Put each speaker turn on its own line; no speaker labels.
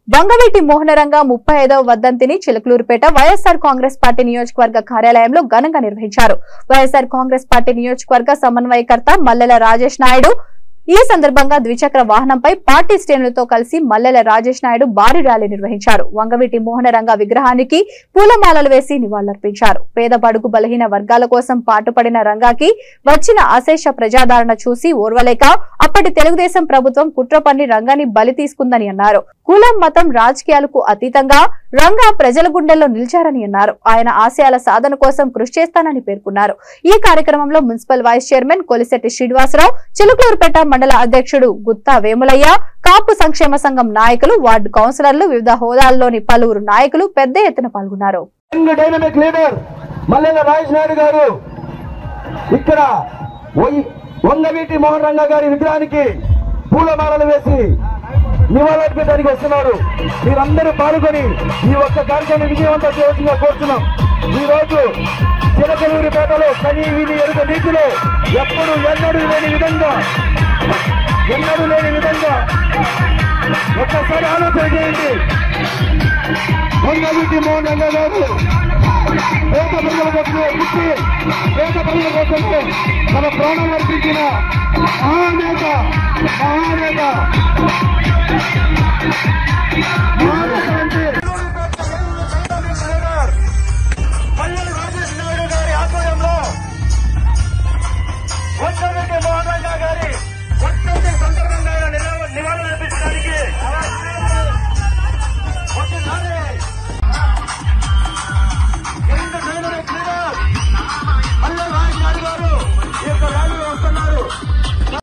వంగవీటి మోహనరంగ 35వ వర్ధంతిని చిలకలూరుపేట వైఎస్ఆర్ కాంగ్రెస్ పార్టీ నియోజకవర్గ కార్యాలయంలో ఘనంగా నిర్వహించారు. వైఎస్ఆర్ కాంగ్రెస్ పార్టీ నియోజకవర్గ సమన్వయకర్త మల్లెల రాజేష్ నాయుడు ఈ సందర్భంగా ద్విచక్ర వాహనంపై పార్టీ శ్రేణులతో కలిసి మల్లెల రాజేష్ నాయుడు భారీ ర్యాలీ నిర్వహించారు. వంగవీటి మోహనరంగ విగ్రహానికి పూలమాలలు వేసి నివాళులర్పించారు. పేద బడుగు బలహీన వర్గాల కోసం పాటుపడిన రంగాకి వచ్చిన అశేష ప్రజాదరణ చూసి ఓర్వలేక అప్పటి తెలుగుదేశం ప్రభుత్వం కుట్ర పన్ని రంగాన్ని బలి తీసుకుందని అన్నారు. కులం మతం రాజకీయాలకు అతీతంగా రంగా ప్రజల గుండెల్లో నిలిచారని అన్నారు. ఆయన ఆశయాల సాధన కోసం కృషి చేస్తానని పేర్కొన్నారు. ఈ కార్యక్రమంలో municipal vice chairman Kolisetti Srinivasarao, Chilakaluripet మండల అధ్యక్షుడు గుత్తా వేములయ్య, కాపు సంక్షేమ సంఘం నాయకులు, వార్డు కౌన్సిలర్లు, వివిధ హోదాల్లోని పలువురు నాయకులు పెద్ద ఎత్తున పాల్గొన్నారు.
వంగవీటి మోహనరంగ గారి విగ్రహానికి పూలమాలలు వేసి నివాళులర్పించడానికి వస్తున్నారు. మీరందరూ పాల్గొని ఈ ఒక్క కార్యక్రమం విజయవంతం చేయాల్సిందిగా కోరుతున్నాం. ఈ రోజు చిలకలూరిపేటలో కని వీధి ఎరుక నీటిలో ఎన్నడూ లేని విధంగా ఒక్కసారి ఆలోచన చేయండి. వంగవీటి మోహనరంగ గారు పేద ప్రజల కోసం పేద ప్రజల కోసమే తన ప్రాణం అర్పించిన మహానేత
మల్లెల రాజేష్ నాయుడు గారి ఆధ్వర్యంలో వంగవీటి మోహనరంగ గారి